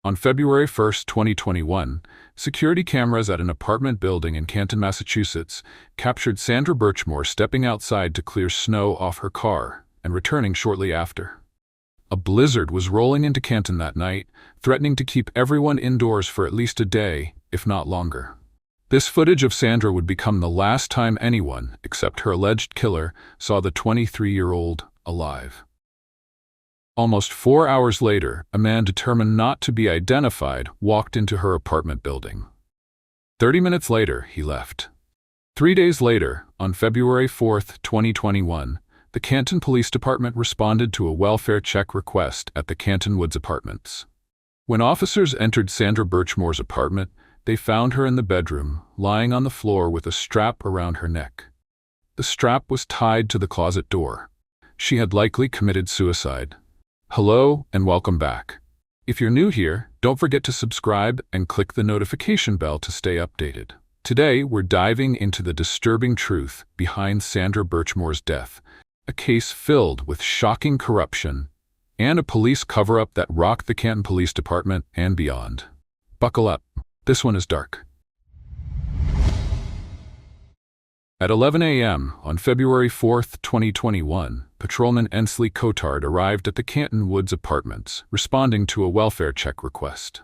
On February 1, 2021, security cameras at an apartment building in Canton, Massachusetts, captured Sandra Birchmore stepping outside to clear snow off her car and returning shortly after. A blizzard was rolling into Canton that night, threatening to keep everyone indoors for at least a day, if not longer. This footage of Sandra would become the last time anyone, except her alleged killer, saw the 23-year-old alive. Almost 4 hours later, a man determined not to be identified walked into her apartment building. 30 minutes later, he left. 3 days later, on February 4, 2021, the Canton Police Department responded to a welfare check request at the Canton Woods Apartments. When officers entered Sandra Birchmore's apartment, they found her in the bedroom, lying on the floor with a strap around her neck. The strap was tied to the closet door. She had likely committed suicide. Hello and welcome back. If you're new here, don't forget to subscribe and click the notification bell to stay updated. Today, we're diving into the disturbing truth behind Sandra Birchmore's death, a case filled with shocking corruption and a police cover-up that rocked the Canton Police Department and beyond. Buckle up. This one is dark. At 11 a.m. on February 4, 2021, Patrolman Ensley Cotard arrived at the Canton Woods Apartments, responding to a welfare check request.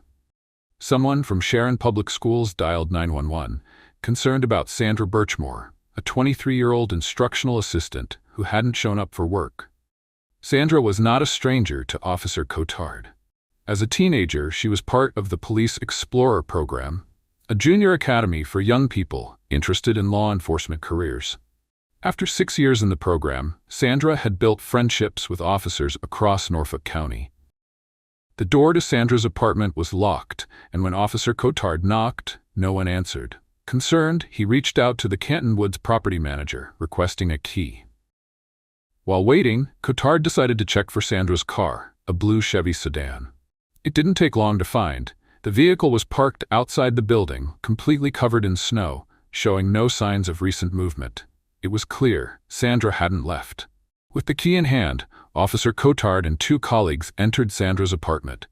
Someone from Sharon Public Schools dialed 911, concerned about Sandra Birchmore, a 23-year-old instructional assistant who hadn't shown up for work. Sandra was not a stranger to Officer Cotard. As a teenager, she was part of the Police Explorer program, a junior academy for young people interested in law enforcement careers. After 6 years in the program, Sandra had built friendships with officers across Norfolk County. The door to Sandra's apartment was locked, and when Officer Cotard knocked, no one answered. Concerned, he reached out to the Canton Woods property manager, requesting a key. While waiting, Cotard decided to check for Sandra's car, a blue Chevy sedan. It didn't take long to find. The vehicle was parked outside the building, completely covered in snow, showing no signs of recent movement. It was clear Sandra hadn't left. With the key in hand, Officer Cotard and 2 colleagues entered Sandra's apartment.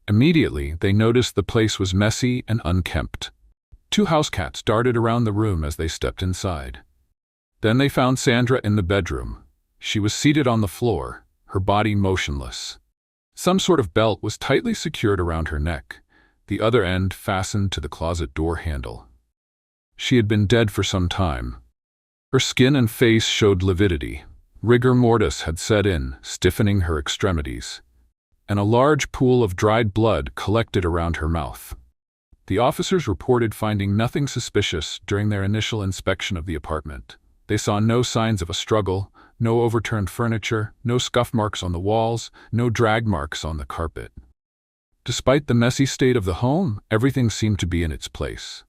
Immediately, they noticed the place was messy and unkempt. 2 house cats darted around the room as they stepped inside. Then they found Sandra in the bedroom. She was seated on the floor, her body motionless. Some sort of belt was tightly secured around her neck, the other end fastened to the closet door handle. She had been dead for some time. Her skin and face showed lividity. Rigor mortis had set in, stiffening her extremities, and a large pool of dried blood collected around her mouth. The officers reported finding nothing suspicious during their initial inspection of the apartment. They saw no signs of a struggle, no overturned furniture, no scuff marks on the walls, no drag marks on the carpet. Despite the messy state of the home, everything seemed to be in its place.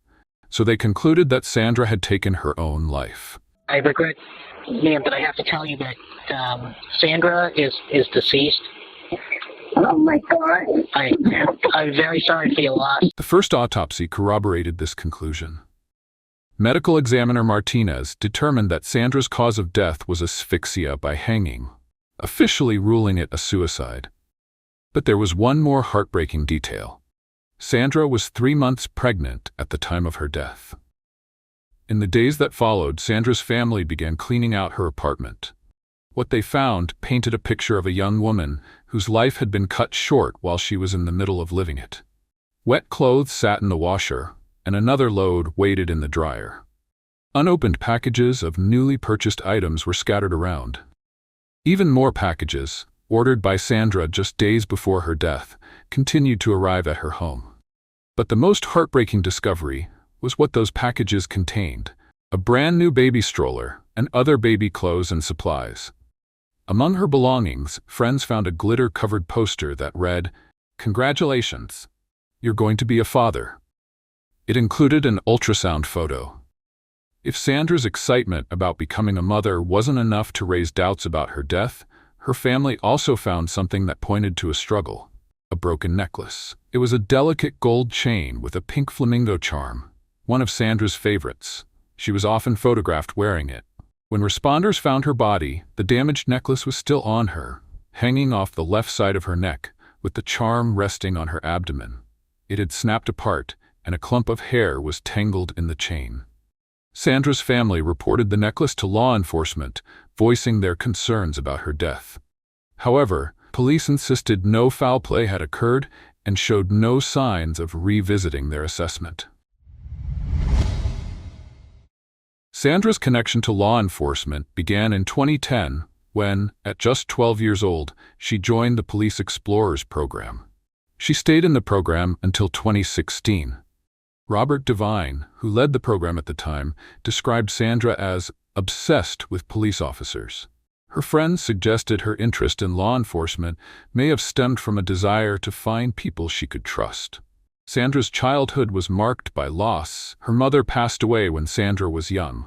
So they concluded that Sandra had taken her own life. I regret, ma'am, but I have to tell you that Sandra is deceased. Oh my God. I'm very sorry for your loss. The first autopsy corroborated this conclusion. Medical examiner Martinez determined that Sandra's cause of death was asphyxia by hanging, officially ruling it a suicide. But there was one more heartbreaking detail. Sandra was 3 months pregnant at the time of her death. In the days that followed, Sandra's family began cleaning out her apartment. What they found painted a picture of a young woman whose life had been cut short while she was in the middle of living it. Wet clothes sat in the washer, and another load waited in the dryer. Unopened packages of newly purchased items were scattered around. Even more packages, ordered by Sandra just days before her death, continued to arrive at her home. But the most heartbreaking discovery was what those packages contained: a brand new baby stroller and other baby clothes and supplies. Among her belongings, friends found a glitter-covered poster that read, "Congratulations, you're going to be a father." It included an ultrasound photo. If Sandra's excitement about becoming a mother wasn't enough to raise doubts about her death, her family also found something that pointed to a struggle: a broken necklace. It was a delicate gold chain with a pink flamingo charm, one of Sandra's favorites. She was often photographed wearing it. When responders found her body, the damaged necklace was still on her, hanging off the left side of her neck, with the charm resting on her abdomen. It had snapped apart, and a clump of hair was tangled in the chain. Sandra's family reported the necklace to law enforcement, voicing their concerns about her death. However, police insisted no foul play had occurred and showed no signs of revisiting their assessment. Sandra's connection to law enforcement began in 2010 when, at just 12 years old, she joined the Police Explorers program. She stayed in the program until 2016. Robert Devine, who led the program at the time, described Sandra as obsessed with police officers. Her friends suggested her interest in law enforcement may have stemmed from a desire to find people she could trust. Sandra's childhood was marked by loss. Her mother passed away when Sandra was young.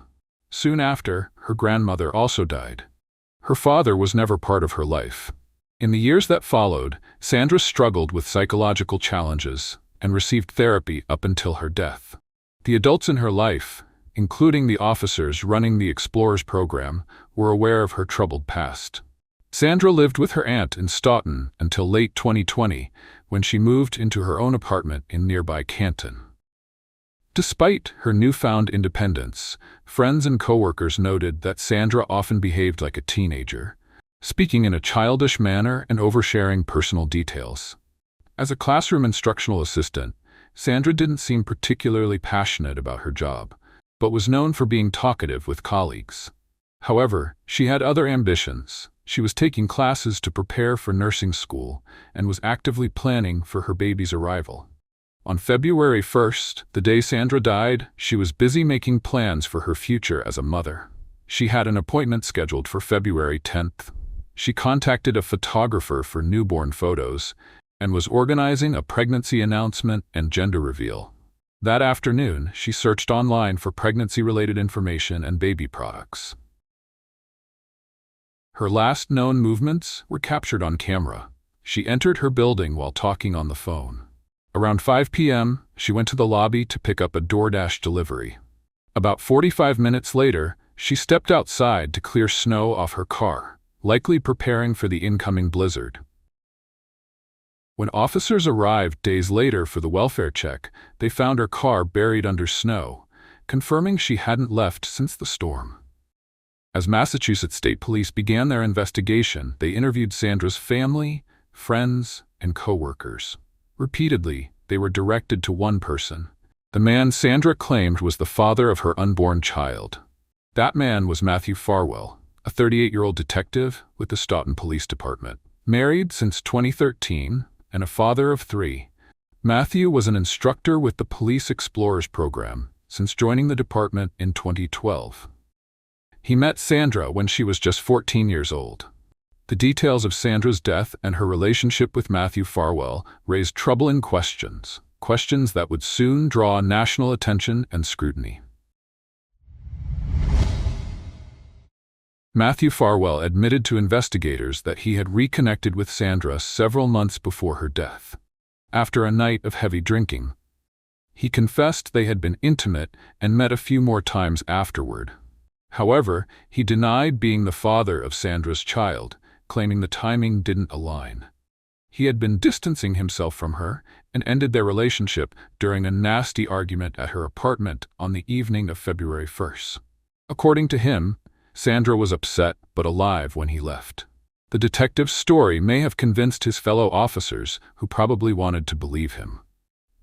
Soon after, her grandmother also died. Her father was never part of her life. In the years that followed, Sandra struggled with psychological challenges and received therapy up until her death. The adults in her life, including the officers running the Explorers program, were aware of her troubled past. Sandra lived with her aunt in Stoughton until late 2020, when she moved into her own apartment in nearby Canton. Despite her newfound independence, friends and coworkers noted that Sandra often behaved like a teenager, speaking in a childish manner and oversharing personal details. As a classroom instructional assistant, Sandra didn't seem particularly passionate about her job, but was known for being talkative with colleagues. However, she had other ambitions. She was taking classes to prepare for nursing school and was actively planning for her baby's arrival. On February 1st, the day Sandra died, she was busy making plans for her future as a mother. She had an appointment scheduled for February 10th. She contacted a photographer for newborn photos and was organizing a pregnancy announcement and gender reveal. That afternoon, she searched online for pregnancy-related information and baby products. Her last known movements were captured on camera. She entered her building while talking on the phone. Around 5 p.m., she went to the lobby to pick up a DoorDash delivery. About 45 minutes later, she stepped outside to clear snow off her car, likely preparing for the incoming blizzard. When officers arrived days later for the welfare check, they found her car buried under snow, confirming she hadn't left since the storm. As Massachusetts State Police began their investigation, they interviewed Sandra's family, friends, and coworkers. Repeatedly, they were directed to one person. The man Sandra claimed was the father of her unborn child. That man was Matthew Farwell, a 38-year-old detective with the Stoughton Police Department. Married since 2013 and a father of 3, Matthew was an instructor with the Police Explorers program since joining the department in 2012. He met Sandra when she was just 14 years old. The details of Sandra's death and her relationship with Matthew Farwell raised troubling questions that would soon draw national attention and scrutiny. Matthew Farwell admitted to investigators that he had reconnected with Sandra several months before her death. After a night of heavy drinking, he confessed they had been intimate and met a few more times afterward. However, he denied being the father of Sandra's child, claiming the timing didn't align. He had been distancing himself from her and ended their relationship during a nasty argument at her apartment on the evening of February 1st. According to him, Sandra was upset but alive when he left. The detective's story may have convinced his fellow officers, who probably wanted to believe him.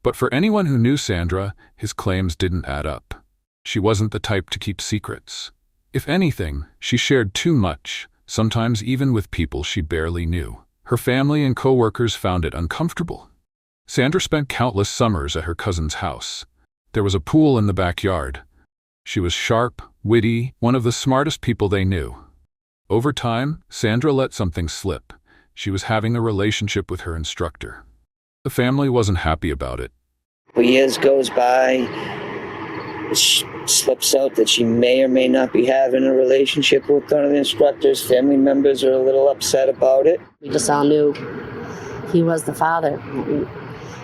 But for anyone who knew Sandra, his claims didn't add up. She wasn't the type to keep secrets. If anything, she shared too much, sometimes even with people she barely knew. Her family and coworkers found it uncomfortable. Sandra spent countless summers at her cousin's house. There was a pool in the backyard. She was sharp, witty, one of the smartest people they knew. Over time, Sandra let something slip. She was having a relationship with her instructor. The family wasn't happy about it. Years goes by, it slips out that she may or may not be having a relationship with one of the instructors. Family members are a little upset about it. We just all knew he was the father.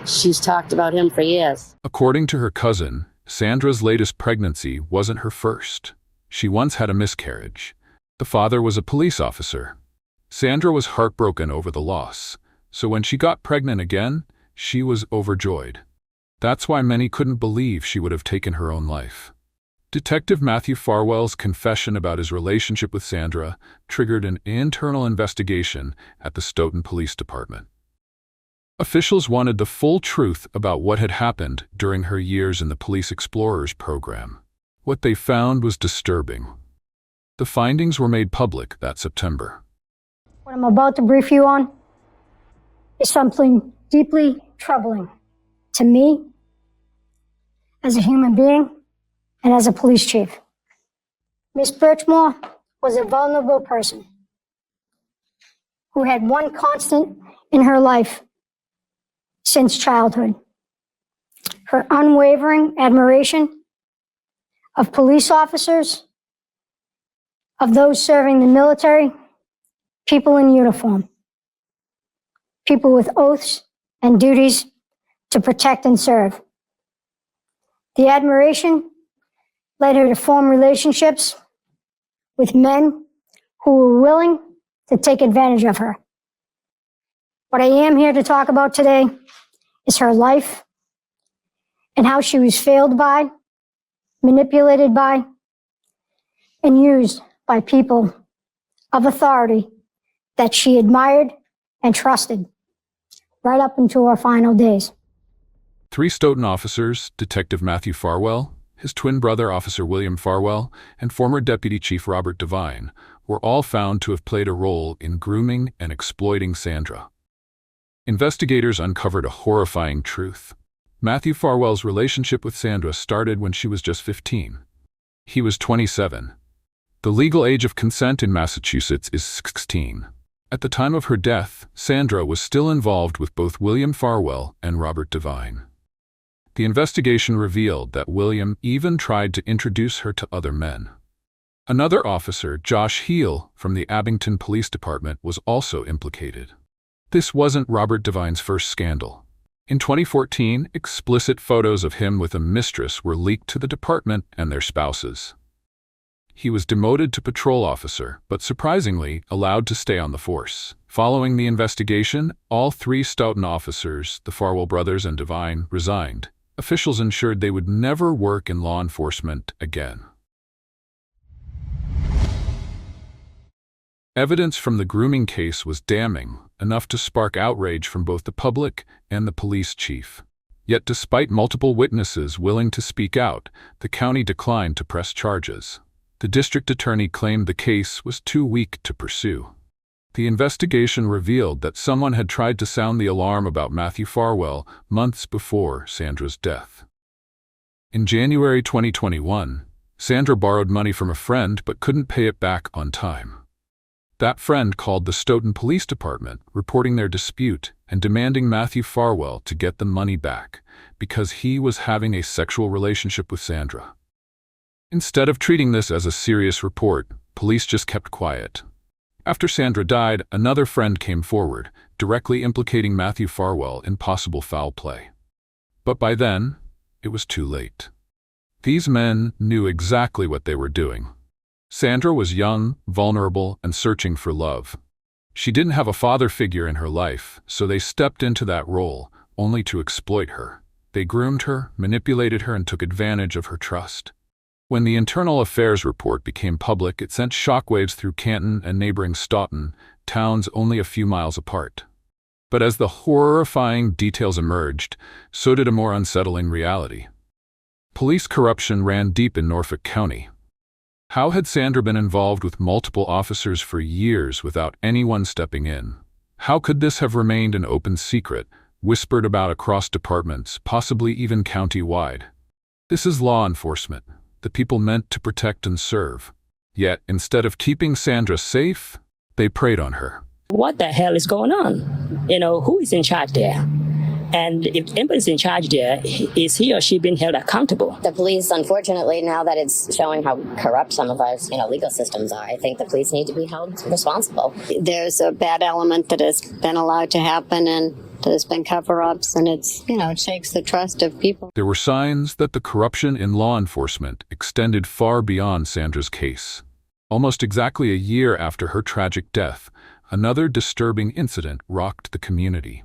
She's talked about him for years. According to her cousin, Sandra's latest pregnancy wasn't her first. She once had a miscarriage. The father was a police officer. Sandra was heartbroken over the loss, So when she got pregnant again, she was overjoyed. That's why many couldn't believe she would have taken her own life. Detective Matthew Farwell's confession about his relationship with Sandra triggered an internal investigation at the Stoughton Police Department. Officials wanted the full truth about what had happened during her years in the Police Explorers program. What they found was disturbing. The findings were made public that September. What I'm about to brief you on is something deeply troubling to me as a human being and as a police chief. Miss Birchmore was a vulnerable person who had one constant in her life since childhood: her unwavering admiration of police officers, of those serving the military, people in uniform, people with oaths and duties to protect and serve. The admiration led her to form relationships with men who were willing to take advantage of her. What I am here to talk about today is her life and how she was failed by, manipulated by, and used by people of authority that she admired and trusted right up until her final days. 3 Stoughton officers, Detective Matthew Farwell, his twin brother Officer William Farwell, and former Deputy Chief Robert Devine, were all found to have played a role in grooming and exploiting Sandra. Investigators uncovered a horrifying truth. Matthew Farwell's relationship with Sandra started when she was just 15. He was 27. The legal age of consent in Massachusetts is 16. At the time of her death, Sandra was still involved with both William Farwell and Robert Devine. The investigation revealed that William even tried to introduce her to other men. Another officer, Josh Heel, from the Abington Police Department, was also implicated. This wasn't Robert Devine's first scandal. In 2014, explicit photos of him with a mistress were leaked to the department and their spouses. He was demoted to patrol officer, but surprisingly allowed to stay on the force. Following the investigation, all 3 Stoughton officers, the Farwell brothers and Devine, resigned. Officials ensured they would never work in law enforcement again. Evidence from the grooming case was damning, enough to spark outrage from both the public and the police chief. Yet despite multiple witnesses willing to speak out, the county declined to press charges. The district attorney claimed the case was too weak to pursue. The investigation revealed that someone had tried to sound the alarm about Matthew Farwell months before Sandra's death. In January 2021, Sandra borrowed money from a friend but couldn't pay it back on time. That friend called the Stoughton Police Department, reporting their dispute and demanding Matthew Farwell to get the money back because he was having a sexual relationship with Sandra. Instead of treating this as a serious report, police just kept quiet. After Sandra died, another friend came forward, directly implicating Matthew Farwell in possible foul play. But by then, it was too late. These men knew exactly what they were doing. Sandra was young, vulnerable, and searching for love. She didn't have a father figure in her life, so they stepped into that role, only to exploit her. They groomed her, manipulated her, and took advantage of her trust. When the Internal Affairs report became public, it sent shockwaves through Canton and neighboring Stoughton, towns only a few miles apart. But as the horrifying details emerged, so did a more unsettling reality. Police corruption ran deep in Norfolk County. How had Sandra been involved with multiple officers for years without anyone stepping in? How could this have remained an open secret, whispered about across departments, possibly even county-wide? This is law enforcement, the people meant to protect and serve. Yet, instead of keeping Sandra safe, they preyed on her. What the hell is going on? Who is in charge there? And if anybody's in charge there, is he or she being held accountable? The police, unfortunately, now that it's showing how corrupt some of our, legal systems are, I think the police need to be held responsible. There's a bad element that has been allowed to happen, and there's been cover-ups, and it's, it shakes the trust of people. There were signs that the corruption in law enforcement extended far beyond Sandra's case. Almost exactly a year after her tragic death, another disturbing incident rocked the community.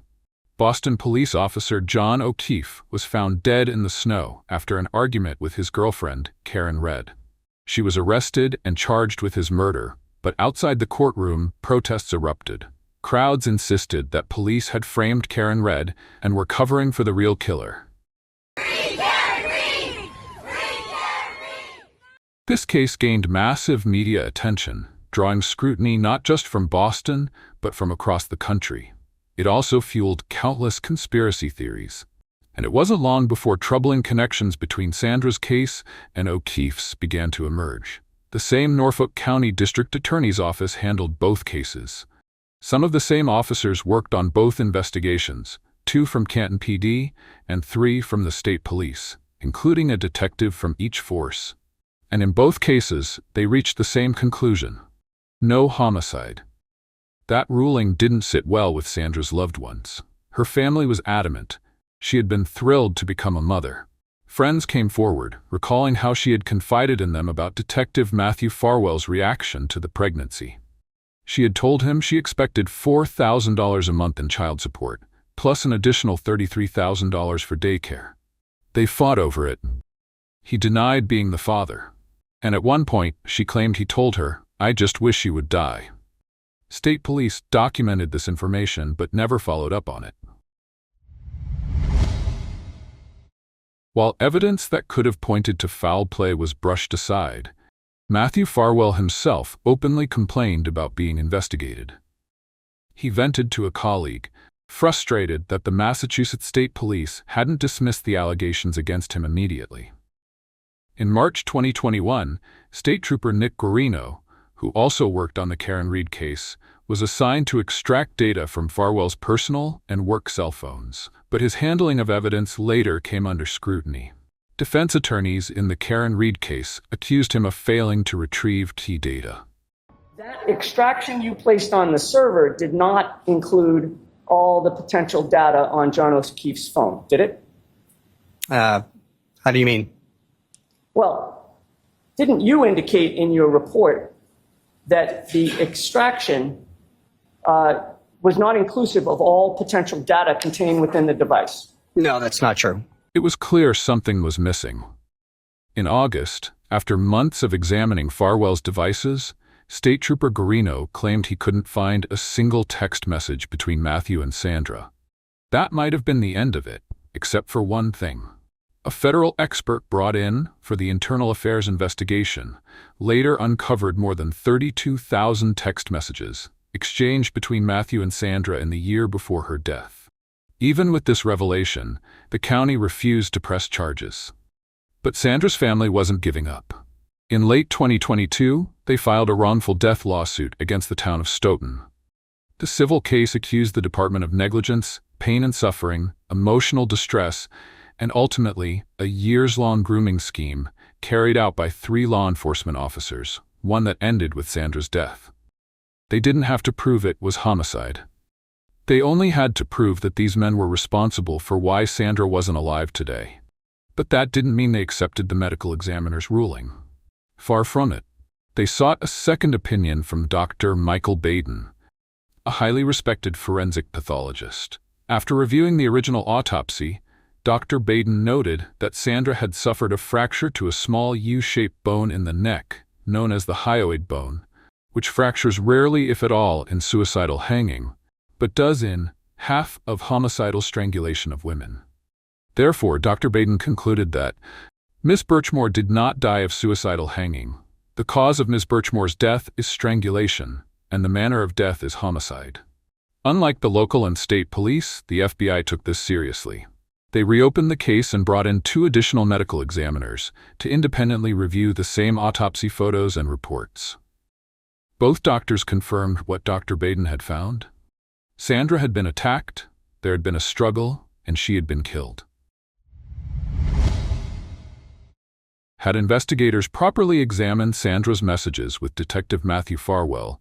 Boston police officer John O'Keefe was found dead in the snow after an argument with his girlfriend, Karen Redd. She was arrested and charged with his murder, but outside the courtroom, protests erupted. Crowds insisted that police had framed Karen Redd and were covering for the real killer. This case gained massive media attention, drawing scrutiny not just from Boston, but from across the country. It also fueled countless conspiracy theories. And it wasn't long before troubling connections between Sandra's case and O'Keefe's began to emerge. The same Norfolk County District Attorney's Office handled both cases. Some of the same officers worked on both investigations, 2 from Canton PD and 3 from the state police, including a detective from each force. And in both cases, they reached the same conclusion: no homicide. That ruling didn't sit well with Sandra's loved ones. Her family was adamant. She had been thrilled to become a mother. Friends came forward, recalling how she had confided in them about Detective Matthew Farwell's reaction to the pregnancy. She had told him she expected $4,000 a month in child support, plus an additional $33,000 for daycare. They fought over it. He denied being the father. And at one point, she claimed he told her, "I just wish you would die." State police documented this information but never followed up on it. While evidence that could have pointed to foul play was brushed aside, Matthew Farwell himself openly complained about being investigated. He vented to a colleague, frustrated that the Massachusetts State Police hadn't dismissed the allegations against him immediately. In March 2021, State Trooper Nick Guarino, who also worked on the Karen Reed case, was assigned to extract data from Farwell's personal and work cell phones, but his handling of evidence later came under scrutiny. Defense attorneys in the Karen Reed case accused him of failing to retrieve key data. That extraction you placed on the server did not include all the potential data on John O'Keefe's phone, did it? How do you mean? Well, didn't you indicate in your report that the extraction was not inclusive of all potential data contained within the device? No, that's not true. It was clear something was missing. In August, after months of examining Farwell's devices, State Trooper Guarino claimed he couldn't find a single text message between Matthew and Sandra. That might have been the end of it, except for one thing. A federal expert brought in for the internal affairs investigation later uncovered more than 32,000 text messages exchanged between Matthew and Sandra in the year before her death. Even with this revelation, the county refused to press charges. But Sandra's family wasn't giving up. In late 2022, they filed a wrongful death lawsuit against the town of Stoughton. The civil case accused the department of negligence, pain and suffering, emotional distress, and ultimately a years-long grooming scheme carried out by 3 law enforcement officers, one that ended with Sandra's death. They didn't have to prove it was homicide. They only had to prove that these men were responsible for why Sandra wasn't alive today. But that didn't mean they accepted the medical examiner's ruling. Far from it. They sought a second opinion from Dr. Michael Baden, a highly respected forensic pathologist. After reviewing the original autopsy, Dr. Baden noted that Sandra had suffered a fracture to a small U-shaped bone in the neck, known as the hyoid bone, which fractures rarely, if at all, in suicidal hanging, but does in half of homicidal strangulation of women. Therefore, Dr. Baden concluded that Miss Birchmore did not die of suicidal hanging. The cause of Miss Birchmore's death is strangulation, and the manner of death is homicide. Unlike the local and state police, the FBI took this seriously. They reopened the case and brought in 2 additional medical examiners to independently review the same autopsy photos and reports. Both doctors confirmed what Dr. Baden had found. Sandra had been attacked, there had been a struggle, and she had been killed. Had investigators properly examined Sandra's messages with Detective Matthew Farwell,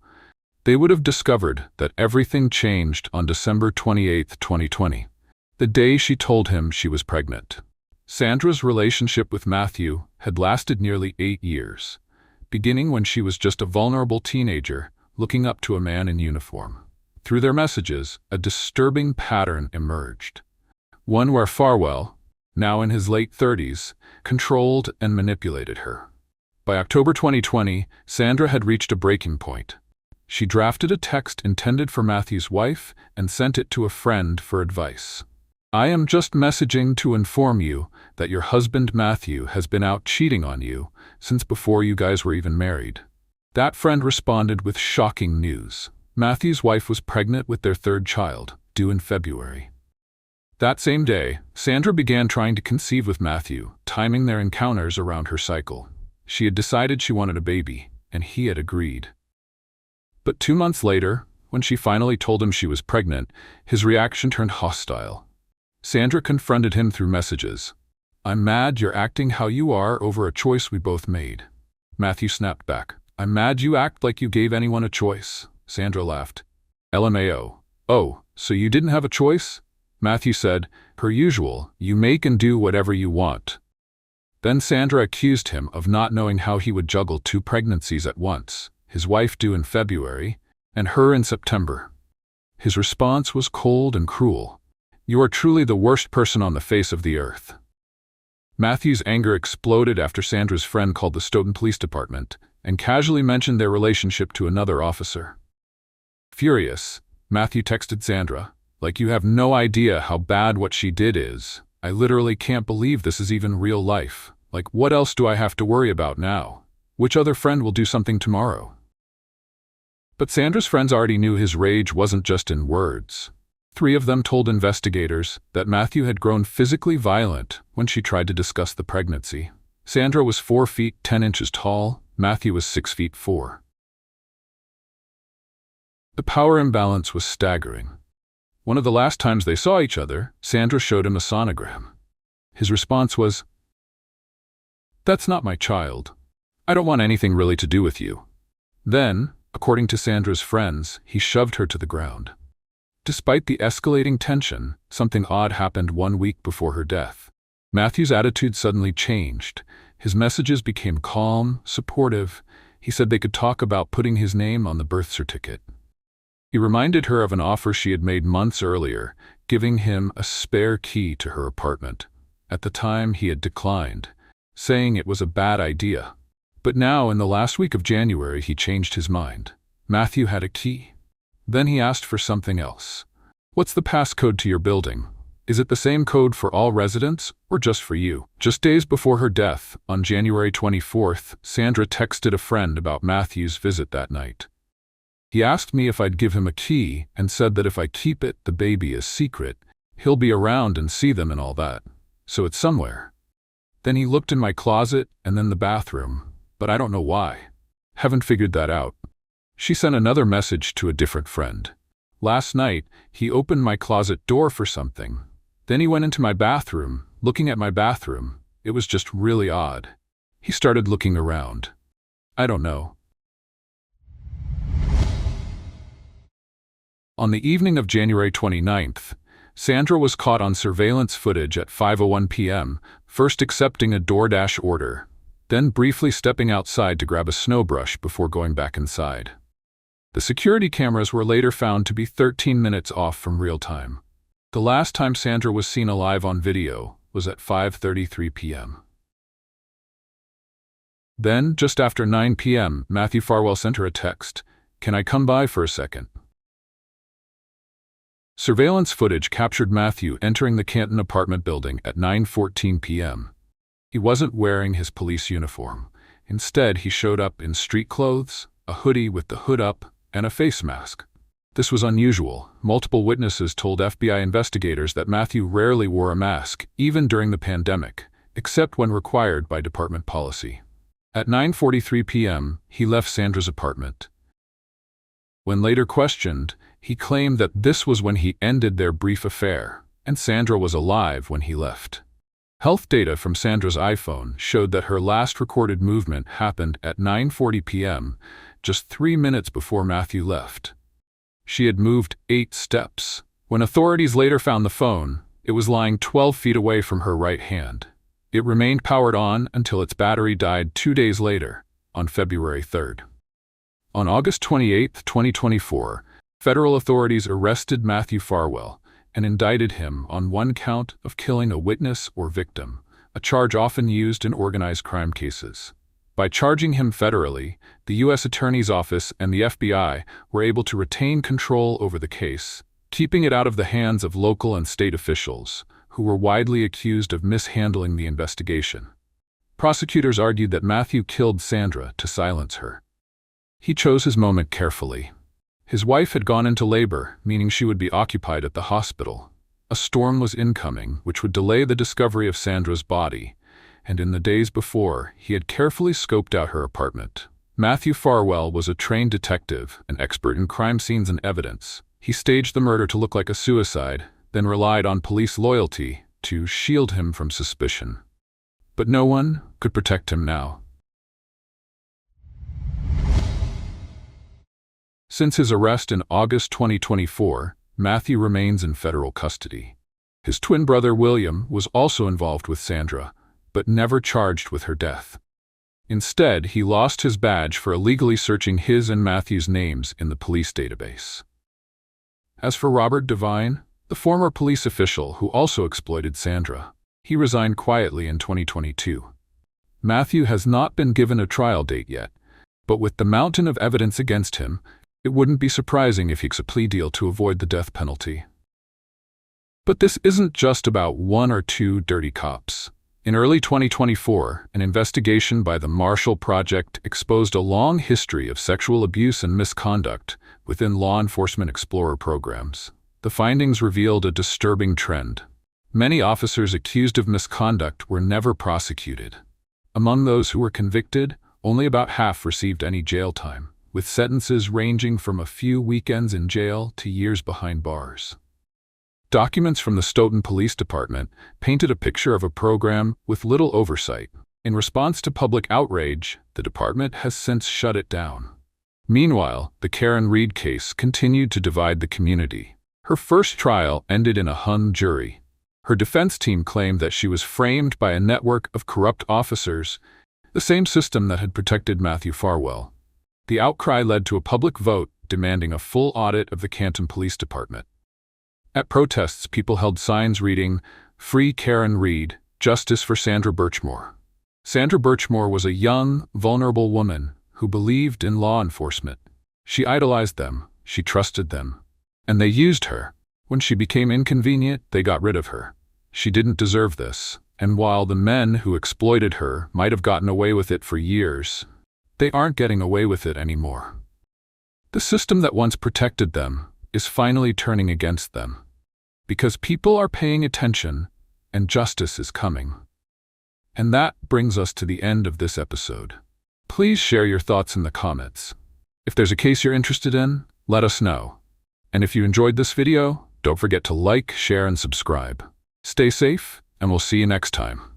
they would have discovered that everything changed on December 28, 2020, the day she told him she was pregnant. Sandra's relationship with Matthew had lasted nearly 8 years, beginning when she was just a vulnerable teenager looking up to a man in uniform. Through their messages, a disturbing pattern emerged. One where Farwell, now in his late 30s, controlled and manipulated her. By October 2020, Sandra had reached a breaking point. She drafted a text intended for Matthew's wife and sent it to a friend for advice. "I am just messaging to inform you that your husband Matthew has been out cheating on you since before you guys were even married." That friend responded with shocking news. Matthew's wife was pregnant with their third child, due in February. That same day, Sandra began trying to conceive with Matthew, timing their encounters around her cycle. She had decided she wanted a baby, and he had agreed. But 2 months later, when she finally told him she was pregnant, his reaction turned hostile. Sandra confronted him through messages. "I'm mad you're acting how you are over a choice we both made." Matthew snapped back. "I'm mad you act like you gave anyone a choice." Sandra laughed. LMAO. "Oh, so you didn't have a choice?" Matthew said, "Per usual, you make and do whatever you want." Then Sandra accused him of not knowing how he would juggle 2 pregnancies at once, his wife due in February, and her in September. His response was cold and cruel. "You are truly the worst person on the face of the earth." Matthew's anger exploded after Sandra's friend called the Stoughton Police Department and casually mentioned their relationship to another officer. Furious, Matthew texted Sandra, "Like you have no idea how bad what she did is. I literally can't believe this is even real life. Like, what else do I have to worry about now? Which other friend will do something tomorrow?" But Sandra's friends already knew his rage wasn't just in words. 3 of them told investigators that Matthew had grown physically violent when she tried to discuss the pregnancy. Sandra was 4 feet 10 inches tall, Matthew was 6 feet 4. The power imbalance was staggering. One of the last times they saw each other, Sandra showed him a sonogram. His response was, "That's not my child. I don't want anything really to do with you." Then, according to Sandra's friends, he shoved her to the ground. Despite the escalating tension, something odd happened 1 week before her death. Matthew's attitude suddenly changed. His messages became calm, supportive. He said they could talk about putting his name on the birth certificate. He reminded her of an offer she had made months earlier, giving him a spare key to her apartment. At the time, he had declined, saying it was a bad idea. But now, in the last week of January, he changed his mind. Matthew had a key. Then he asked for something else. "What's the passcode to your building? Is it the same code for all residents, or just for you?" Just days before her death, on January 24th, Sandra texted a friend about Matthew's visit that night. "He asked me if I'd give him a key and said that if I keep it, the baby is secret. He'll be around and see them and all that. So it's somewhere. Then he looked in my closet and then the bathroom, but I don't know why. Haven't figured that out." She sent another message to a different friend. "Last night, he opened my closet door for something. Then he went into my bathroom, looking at my bathroom. It was just really odd. He started looking around. I don't know." On the evening of January 29th, Sandra was caught on surveillance footage at 5:01 p.m., first accepting a DoorDash order, then briefly stepping outside to grab a snow brush before going back inside. The security cameras were later found to be 13 minutes off from real time. The last time Sandra was seen alive on video was at 5:33 p.m. Then, just after 9 p.m., Matthew Farwell sent her a text, "Can I come by for a second?" Surveillance footage captured Matthew entering the Canton apartment building at 9:14 p.m. He wasn't wearing his police uniform. Instead, he showed up in street clothes, a hoodie with the hood up, and a face mask. This was unusual. Multiple witnesses told FBI investigators that Matthew rarely wore a mask, even during the pandemic, except when required by department policy. At 9:43 p.m., he left Sandra's apartment. When later questioned, he claimed that this was when he ended their brief affair, and Sandra was alive when he left. Health data from Sandra's iPhone showed that her last recorded movement happened at 9:40 p.m., just 3 minutes before Matthew left. She had moved 8 steps. When authorities later found the phone, it was lying 12 feet away from her right hand. It remained powered on until its battery died 2 days later, on February 3rd. On August 28, 2024, federal authorities arrested Matthew Farwell and indicted him on one count of killing a witness or victim, a charge often used in organized crime cases. By charging him federally, the U.S. Attorney's Office and the FBI were able to retain control over the case, keeping it out of the hands of local and state officials, who were widely accused of mishandling the investigation. Prosecutors argued that Matthew killed Sandra to silence her. He chose his moment carefully. His wife had gone into labor, meaning she would be occupied at the hospital. A storm was incoming, which would delay the discovery of Sandra's body, and in the days before, he had carefully scoped out her apartment. Matthew Farwell was a trained detective, an expert in crime scenes and evidence. He staged the murder to look like a suicide, then relied on police loyalty to shield him from suspicion. But no one could protect him now. Since his arrest in August 2024, Matthew remains in federal custody. His twin brother William was also involved with Sandra, but never charged with her death. Instead, he lost his badge for illegally searching his and Matthew's names in the police database. As for Robert Devine, the former police official who also exploited Sandra, he resigned quietly in 2022. Matthew has not been given a trial date yet, but with the mountain of evidence against him, it wouldn't be surprising if he takes a plea deal to avoid the death penalty. But this isn't just about one or two dirty cops. In early 2024, an investigation by the Marshall Project exposed a long history of sexual abuse and misconduct within law enforcement explorer programs. The findings revealed a disturbing trend. Many officers accused of misconduct were never prosecuted. Among those who were convicted, only about half received any jail time, with sentences ranging from a few weekends in jail to years behind bars. Documents from the Stoughton Police Department painted a picture of a program with little oversight. In response to public outrage, the department has since shut it down. Meanwhile, the Karen Reed case continued to divide the community. Her first trial ended in a hung jury. Her defense team claimed that she was framed by a network of corrupt officers, the same system that had protected Matthew Farwell. The outcry led to a public vote demanding a full audit of the Canton Police Department. At protests, people held signs reading, "Free Karen Reed, Justice for Sandra Birchmore." Sandra Birchmore was a young, vulnerable woman who believed in law enforcement. She idolized them, she trusted them, and they used her. When she became inconvenient, they got rid of her. She didn't deserve this, and while the men who exploited her might have gotten away with it for years, they aren't getting away with it anymore. The system that once protected them is finally turning against them. Because people are paying attention and justice is coming. And that brings us to the end of this episode. Please share your thoughts in the comments. If there's a case you're interested in, let us know. And if you enjoyed this video, don't forget to like, share, and subscribe. Stay safe, and we'll see you next time.